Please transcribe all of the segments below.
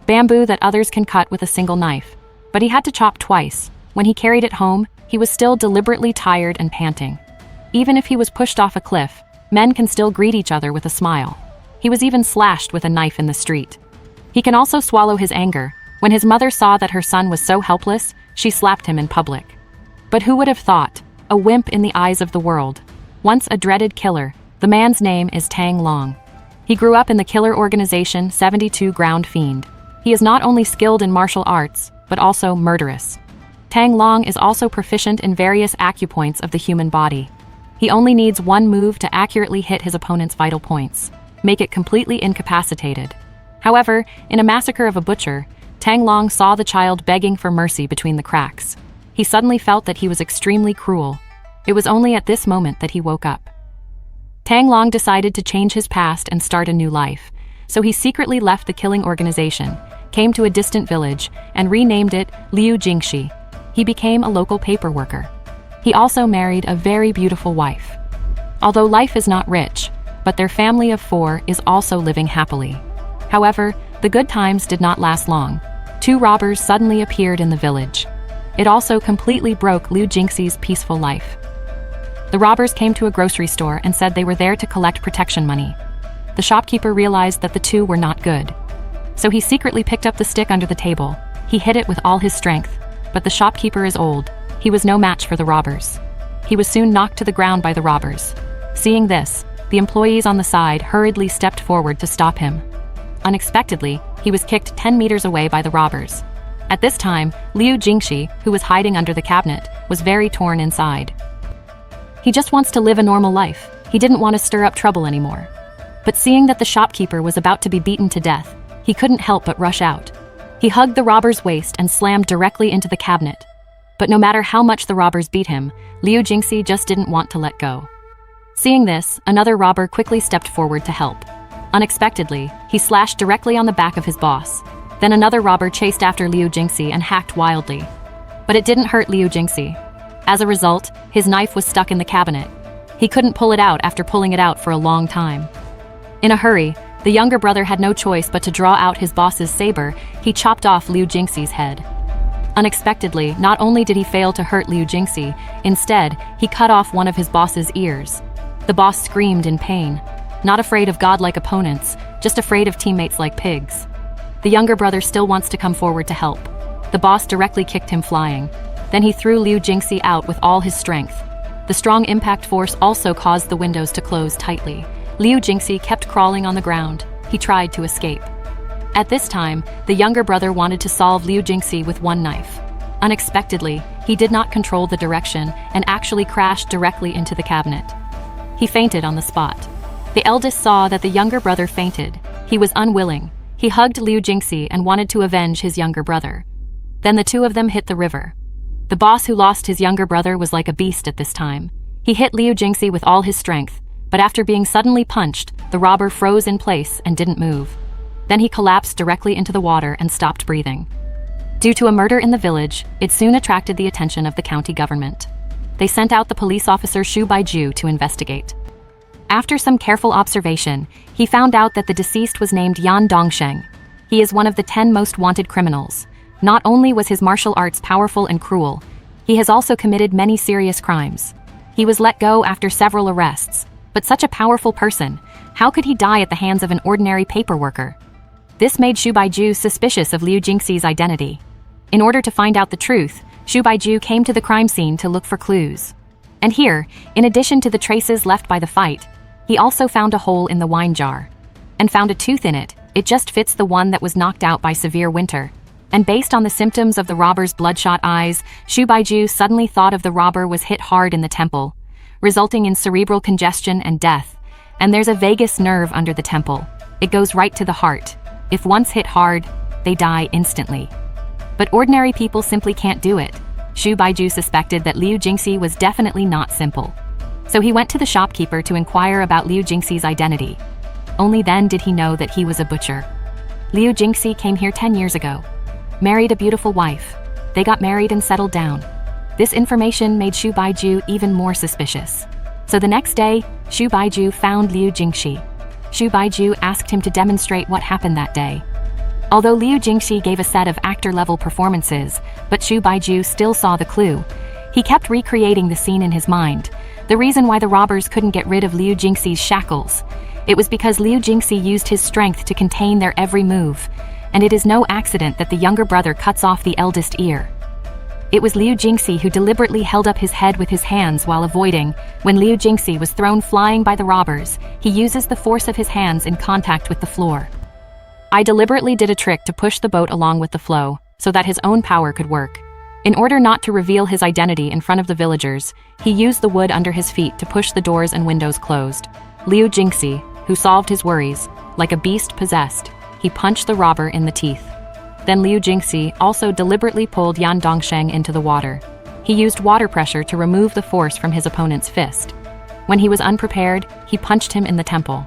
bamboo that others can cut with a single knife. But he had to chop twice. When he carried it home, he was still deliberately tired and panting. Even if he was pushed off a cliff, men can still greet each other with a smile. He was even slashed with a knife in the street. He can also swallow his anger. When his mother saw that her son was so helpless, she slapped him in public. But who would have thought? A wimp in the eyes of the world. Once a dreaded killer, the man's name is Tang Long. He grew up in the killer organization 72 Ground Fiend. He is not only skilled in martial arts, but also murderous. Tang Long is also proficient in various acupoints of the human body. He only needs one move to accurately hit his opponent's vital points, make it completely incapacitated. However, in a massacre of a butcher, Tang Long saw the child begging for mercy between the cracks. He suddenly felt that he was extremely cruel. It was only at this moment that he woke up. Tang Long decided to change his past and start a new life, so he secretly left the killing organization, came to a distant village, and renamed it Liu Jinxi. He became a local paper worker. He also married a very beautiful wife. Although life is not rich, but their family of 4 is also living happily. However, the good times did not last long. 2 robbers suddenly appeared in the village. It also completely broke Liu Jinxi's peaceful life. The robbers came to a grocery store and said they were there to collect protection money. The shopkeeper realized that the 2 were not good. So he secretly picked up the stick under the table. He hit it with all his strength, but the shopkeeper is old. He was no match for the robbers. He was soon knocked to the ground by the robbers. Seeing this, the employees on the side hurriedly stepped forward to stop him. Unexpectedly, he was kicked 10 meters away by the robbers. At this time, Liu Jinxi, who was hiding under the cabinet, was very torn inside. He just wants to live a normal life. He didn't want to stir up trouble anymore. But seeing that the shopkeeper was about to be beaten to death, he couldn't help but rush out. He hugged the robber's waist and slammed directly into the cabinet. But no matter how much the robbers beat him, Liu Jinxi just didn't want to let go. Seeing this, another robber quickly stepped forward to help. Unexpectedly, he slashed directly on the back of his boss. Then another robber chased after Liu Jinxi and hacked wildly. But it didn't hurt Liu Jinxi. As a result, his knife was stuck in the cabinet. He couldn't pull it out after pulling it out for a long time. In a hurry, the younger brother had no choice but to draw out his boss's saber. He chopped off Liu Jinxi's head. Unexpectedly, not only did he fail to hurt Liu Jinxi, instead, he cut off one of his boss's ears. The boss screamed in pain, not afraid of godlike opponents, just afraid of teammates like pigs. The younger brother still wants to come forward to help. The boss directly kicked him flying. Then he threw Liu Jinxi out with all his strength. The strong impact force also caused the windows to close tightly. Liu Jinxi kept crawling on the ground. He tried to escape. At this time, the younger brother wanted to solve Liu Jinxi with one knife. Unexpectedly, he did not control the direction and actually crashed directly into the cabinet. He fainted on the spot. The eldest saw that the younger brother fainted. He was unwilling. He hugged Liu Jinxi and wanted to avenge his younger brother. Then the 2 of them hit the river. The boss who lost his younger brother was like a beast at this time. He hit Liu Jinxi with all his strength, but after being suddenly punched, the robber froze in place and didn't move. Then he collapsed directly into the water and stopped breathing. Due to a murder in the village, it soon attracted the attention of the county government. They sent out the police officer Baijiu to investigate. After some careful observation, he found out that the deceased was named Yan Dongsheng. He is one of the 10 most wanted criminals. Not only was his martial arts powerful and cruel, he has also committed many serious crimes. He was let go after several arrests. But such a powerful person, how could he die at the hands of an ordinary paper worker? This made Baijiu suspicious of Liu Jinxi's identity. In order to find out the truth, Baijiu came to the crime scene to look for clues. And here, in addition to the traces left by the fight, he also found a hole in the wine jar. And found a tooth in it. It just fits the one that was knocked out by severe winter. And based on the symptoms of the robber's bloodshot eyes, Baijiu suddenly thought of the robber was hit hard in the temple, resulting in cerebral congestion and death. And there's a vagus nerve under the temple. It goes right to the heart. If once hit hard, they die instantly. But ordinary people simply can't do it. Baijiu suspected that Liu Jinxi was definitely not simple. So he went to the shopkeeper to inquire about Liu Jinxi's identity. Only then did he know that he was a butcher. Liu Jinxi came here 10 years ago. Married a beautiful wife. They got married and settled down. This information made Baijiu even more suspicious. So the next day, Baijiu found Liu Jinxi. Baijiu asked him to demonstrate what happened that day. Although Liu Jinxi gave a set of actor-level performances, but Shu Baijiu still saw the clue. He kept recreating the scene in his mind. The reason why the robbers couldn't get rid of Liu Jinxi's shackles. It was because Liu Jinxi used his strength to contain their every move, and it is no accident that the younger brother cuts off the eldest ear. It was Liu Jinxi who deliberately held up his head with his hands while avoiding. When Liu Jinxi was thrown flying by the robbers, he uses the force of his hands in contact with the floor. I deliberately did a trick to push the boat along with the flow, so that his own power could work. In order not to reveal his identity in front of the villagers, he used the wood under his feet to push the doors and windows closed. Liu Jinxi, who solved his worries, like a beast possessed, he punched the robber in the teeth. Then Liu Jinxi also deliberately pulled Yan Dongsheng into the water. He used water pressure to remove the force from his opponent's fist. When he was unprepared, he punched him in the temple.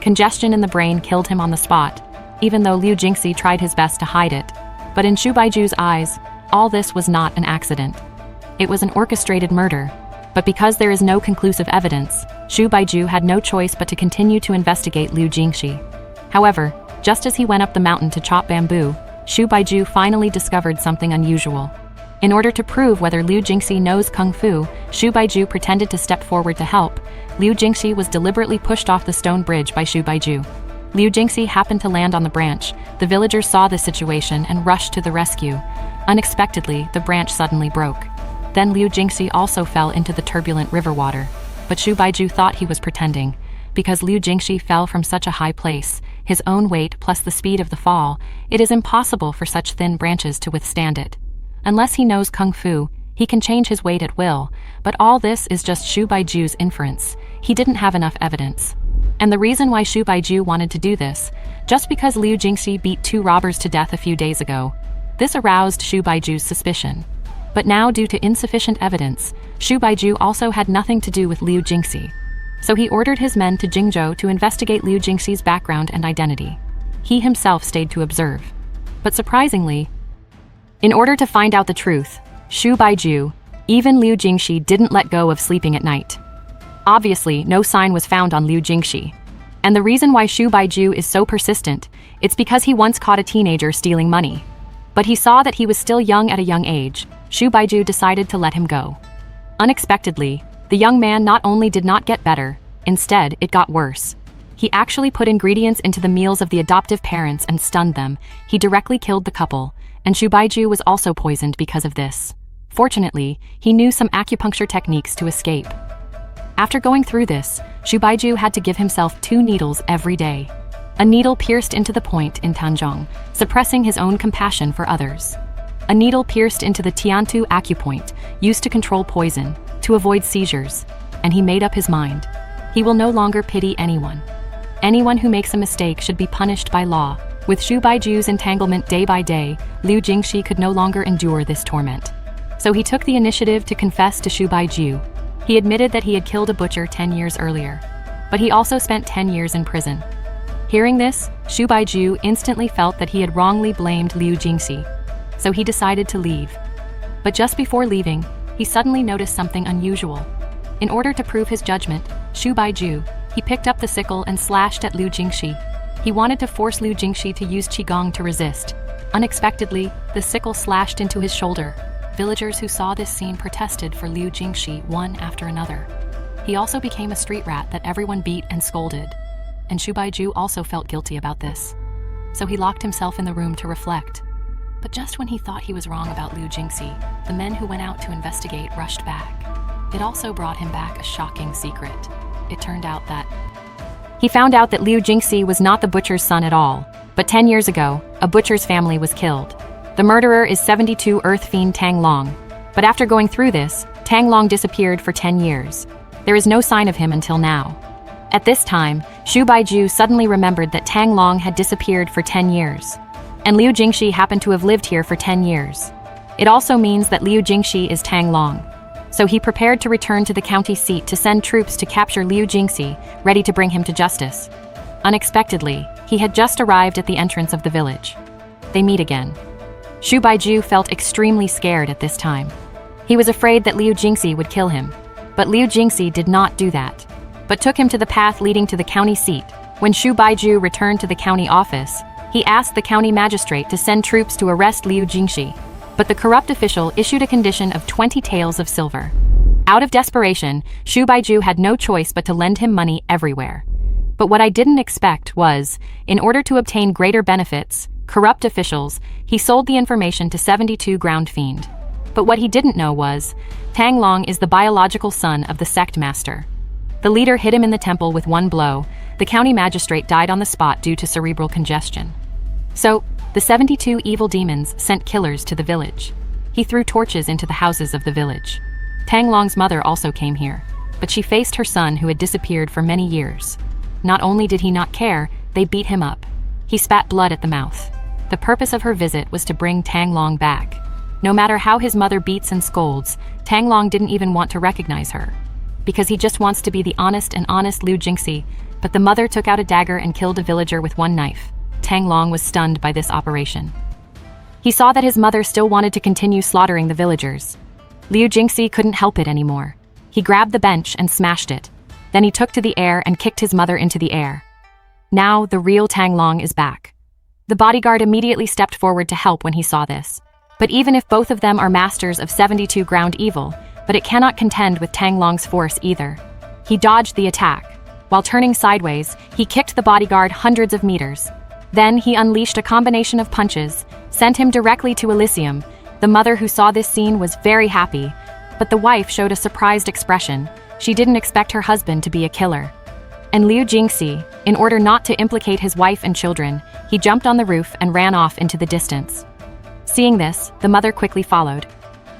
Congestion in the brain killed him on the spot, even though Liu Jinxi tried his best to hide it. But in Shu Baijiu's eyes, all this was not an accident. It was an orchestrated murder. But because there is no conclusive evidence, Shu Baijiu had no choice but to continue to investigate Liu Jinxi. However, just as he went up the mountain to chop bamboo, Shu Baijiu finally discovered something unusual. In order to prove whether Liu Jinxi knows Kung Fu, Shu Baijiu pretended to step forward to help. Liu Jinxi was deliberately pushed off the stone bridge by Shu Baijiu. Liu Jinxi happened to land on the branch. The villagers saw the situation and rushed to the rescue. Unexpectedly, the branch suddenly broke. Then Liu Jinxi also fell into the turbulent river water. But Shu Baijiu thought he was pretending. Because Liu Jinxi fell from such a high place, his own weight plus the speed of the fall, it is impossible for such thin branches to withstand it. Unless he knows Kung Fu, he can change his weight at will, but all this is just Shu Baijiu's inference. He didn't have enough evidence. And the reason why Shu Baijiu wanted to do this, just because Liu Jinxi beat 2 robbers to death a few days ago. This aroused Shu Baijiu's suspicion. But now, due to insufficient evidence, Shu Baijiu also had nothing to do with Liu Jinxi. So he ordered his men to Jingzhou to investigate Liu Jinxi's background and identity. He himself stayed to observe. But surprisingly, in order to find out the truth, Shu Baijiu, even Liu Jinxi, didn't let go of sleeping at night. Obviously, no sign was found on Liu Jinxi. And the reason why Shu Baijiu is so persistent, it's because he once caught a teenager stealing money. But he saw that he was still young at a young age. Shu Baijiu decided to let him go. Unexpectedly, the young man not only did not get better, instead, it got worse. He actually put ingredients into the meals of the adoptive parents and stunned them. He directly killed the couple, and Shu Baijiu was also poisoned because of this. Fortunately, he knew some acupuncture techniques to escape. After going through this, Shu Baijiu had to give himself 2 needles every day. A needle pierced into the point in Tanzhong, suppressing his own compassion for others. A needle pierced into the Tiantu acupoint, used to control poison, to avoid seizures, and he made up his mind. He will no longer pity anyone. Anyone who makes a mistake should be punished by law. With Shu Baijiu's entanglement day by day, Liu Jinxi could no longer endure this torment. So he took the initiative to confess to Shu Baijiu. He admitted that he had killed a butcher 10 years earlier, but he also spent 10 years in prison. Hearing this, Shu Baijiu instantly felt that he had wrongly blamed Liu Jinxi, so he decided to leave. But just before leaving, he suddenly noticed something unusual. In order to prove his judgment, Shu Baijiu, he picked up the sickle and slashed at Liu Jinxi. He wanted to force Liu Jinxi to use Qigong to resist. Unexpectedly, the sickle slashed into his shoulder. Villagers who saw this scene protested for Liu Jinxi one after another. He also became a street rat that everyone beat and scolded. And Shu Baijiu also felt guilty about this. So he locked himself in the room to reflect. But just when he thought he was wrong about Liu Jinxi, the men who went out to investigate rushed back. It also brought him back a shocking secret. It turned out that he found out that Liu Jinxi was not the butcher's son at all, but 10 years ago, a butcher's family was killed. The murderer is 72 Earth Fiend Tang Long. But after going through this, Tang Long disappeared for 10 years. There is no sign of him until now. At this time, Shu Baijiu suddenly remembered that Tang Long had disappeared for 10 years. And Liu Jinxi happened to have lived here for 10 years. It also means that Liu Jinxi is Tang Long. So he prepared to return to the county seat to send troops to capture Liu Jinxi, ready to bring him to justice. Unexpectedly, he had just arrived at the entrance of the village. They meet again. Shu Baijiu felt extremely scared at this time. He was afraid that Liu Jinxi would kill him. But Liu Jinxi did not do that, but took him to the path leading to the county seat. When Shu Baijiu returned to the county office, He asked the county magistrate to send troops to arrest Liu Jinxi, but the corrupt official issued a condition of 20 taels of silver. Out of desperation, Shu Baijiu had no choice but to lend him money everywhere. But what I didn't expect was, in order to obtain greater benefits, corrupt officials, he sold the information to 72 ground fiend. But what he didn't know was, Tang Long is the biological son of the sect master. The leader hit him in the temple with one blow. The county magistrate died on the spot due to cerebral congestion. So, the 72 evil demons sent killers to the village. He threw torches into the houses of the village. Tang Long's mother also came here, but she faced her son who had disappeared for many years. Not only did he not care, they beat him up. He spat blood at the mouth. The purpose of her visit was to bring Tang Long back. No matter how his mother beats and scolds, Tang Long didn't even want to recognize her. Because he just wants to be the honest Liu Jinxi, but the mother took out a dagger and killed a villager with one knife. Tang Long was stunned by this operation. He saw that his mother still wanted to continue slaughtering the villagers. Liu Jinxi couldn't help it anymore. He grabbed the bench and smashed it. Then he took to the air and kicked his mother into the air. Now the real Tang Long is back. The bodyguard immediately stepped forward to help when he saw this. But even if both of them are masters of 72 ground evil, but it cannot contend with Tang Long's force either. He dodged the attack. While turning sideways, he kicked the bodyguard hundreds of meters. Then he unleashed a combination of punches, sent him directly to Elysium. The mother who saw this scene was very happy, but the wife showed a surprised expression. She didn't expect her husband to be a killer. And Liu Jinxi, in order not to implicate his wife and children, he jumped on the roof and ran off into the distance. Seeing this, the mother quickly followed.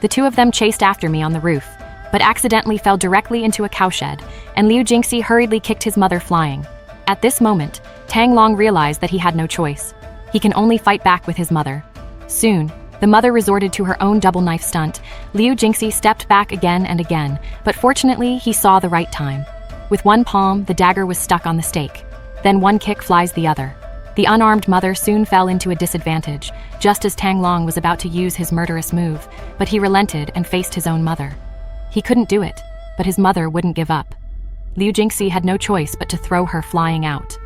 The two of them chased after me on the roof, but accidentally fell directly into a cowshed, and Liu Jinxi hurriedly kicked his mother flying. At this moment, Tang Long realized that he had no choice. He can only fight back with his mother. Soon, the mother resorted to her own double knife stunt. Liu Jinxi stepped back again and again, but fortunately he saw the right time. With one palm, the dagger was stuck on the stake. Then one kick flies the other. The unarmed mother soon fell into a disadvantage, just as Tang Long was about to use his murderous move, but he relented and faced his own mother. He couldn't do it, but his mother wouldn't give up. Liu Jinxi had no choice but to throw her flying out.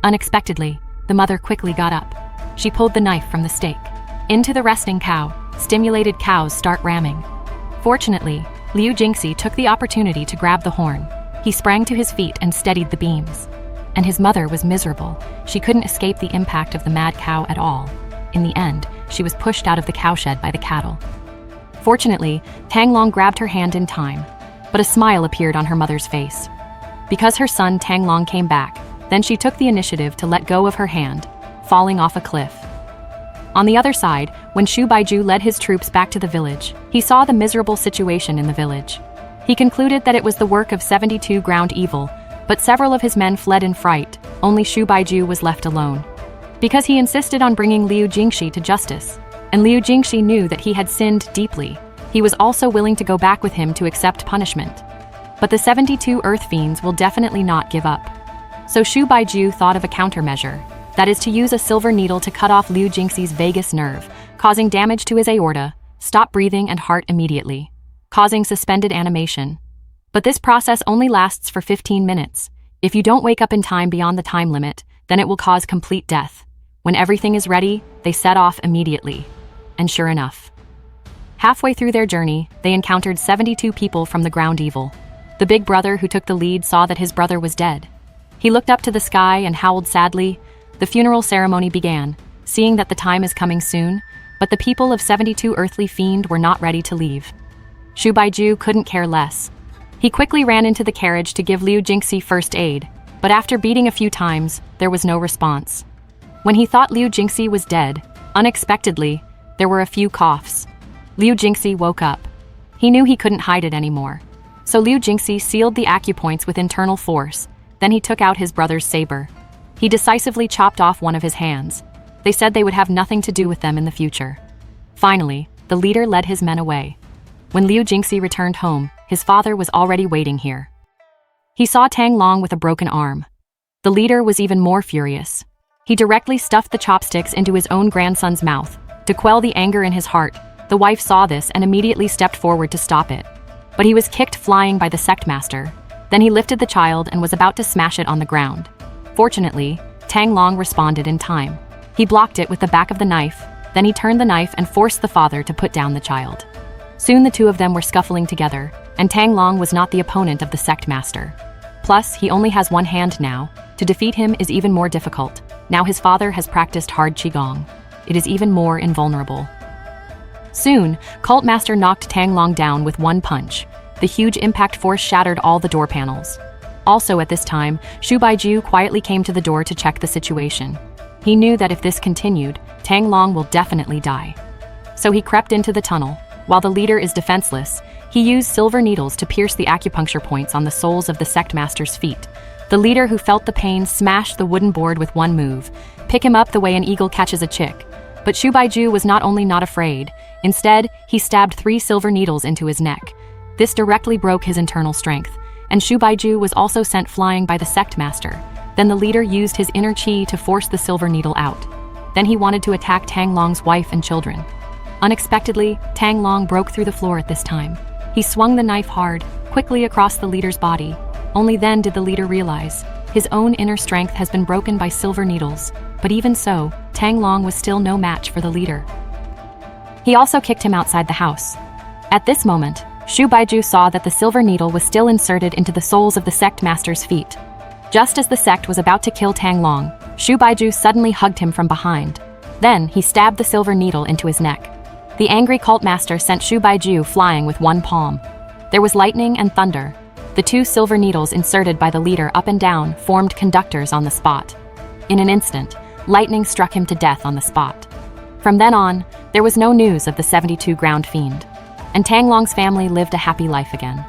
Unexpectedly, the mother quickly got up. She pulled the knife from the stake. Into the resting cow, stimulated cows start ramming. Fortunately, Liu Jinxi took the opportunity to grab the horn. He sprang to his feet and steadied the beams. And his mother was miserable. She couldn't escape the impact of the mad cow at all. In the end, she was pushed out of the cowshed by the cattle. Fortunately, Tang Long grabbed her hand in time, but a smile appeared on her mother's face. Because her son Tang Long came back, then she took the initiative to let go of her hand, falling off a cliff. On the other side, when Shu Baijiu led his troops back to the village, he saw the miserable situation in the village. He concluded that it was the work of 72 ground evil, but several of his men fled in fright. Only Shu Baijiu was left alone. Because he insisted on bringing Liu Jinxi to justice, and Liu Jinxi knew that he had sinned deeply, he was also willing to go back with him to accept punishment. But the 72 earth fiends will definitely not give up. So Shu Baijiu thought of a countermeasure, that is to use a silver needle to cut off Liu Jinxi's vagus nerve, causing damage to his aorta, stop breathing and heart immediately, causing suspended animation. But this process only lasts for 15 minutes. If you don't wake up in time beyond the time limit, then it will cause complete death. When everything is ready, they set off immediately. And sure enough, halfway through their journey, they encountered 72 people from the ground evil. The big brother who took the lead saw that his brother was dead. He looked up to the sky and howled sadly. The funeral ceremony began, seeing that the time is coming soon, but the people of 72 earthly fiend were not ready to leave. Shu Baijiu couldn't care less. He quickly ran into the carriage to give Liu Jinxi first aid, but after beating a few times, there was no response. When he thought Liu Jinxi was dead, unexpectedly, there were a few coughs. Liu Jinxi woke up. He knew he couldn't hide it anymore. So Liu Jinxi sealed the acupoints with internal force. Then he took out his brother's saber. He decisively chopped off one of his hands. They said they would have nothing to do with them in the future. Finally, the leader led his men away. When Liu Jinxi returned home, his father was already waiting here. He saw Tang Long with a broken arm. The leader was even more furious. He directly stuffed the chopsticks into his own grandson's mouth. To quell the anger in his heart, the wife saw this and immediately stepped forward to stop it. But he was kicked flying by the sect master. Then he lifted the child and was about to smash it on the ground. Fortunately, Tang Long responded in time. He blocked it with the back of the knife, then he turned the knife and forced the father to put down the child. Soon the two of them were scuffling together, and Tang Long was not the opponent of the sect master. Plus, he only has one hand now. To defeat him is even more difficult. Now his father has practiced hard qigong. It is even more invulnerable. Soon, Cult Master knocked Tang Long down with one punch. The huge impact force shattered all the door panels. Also at this time, Shu Baijiu quietly came to the door to check the situation. He knew that if this continued, Tang Long will definitely die. So he crept into the tunnel. While the leader is defenseless, he used silver needles to pierce the acupuncture points on the soles of the sect master's feet. The leader, who felt the pain, smashed the wooden board with one move. Pick him up the way an eagle catches a chick. But Shu Baijiu was not only not afraid, instead, he stabbed 3 silver needles into his neck. This directly broke his internal strength, and Shu Baijiu was also sent flying by the sect master. Then the leader used his inner qi to force the silver needle out. Then he wanted to attack Tang Long's wife and children. Unexpectedly, Tang Long broke through the floor at this time. He swung the knife hard, quickly across the leader's body. Only then did the leader realize his own inner strength has been broken by silver needles. But even so, Tang Long was still no match for the leader. He also kicked him outside the house. At this moment, Shu Baijiu saw that the silver needle was still inserted into the soles of the sect master's feet. Just as the sect was about to kill Tang Long, Shu Baijiu suddenly hugged him from behind. Then, he stabbed the silver needle into his neck. The angry cult master sent Shu Baijiu flying with one palm. There was lightning and thunder. The 2 silver needles inserted by the leader up and down formed conductors on the spot. In an instant, lightning struck him to death on the spot. From then on, there was no news of the 72 ground fiend. And Tang Long's family lived a happy life again.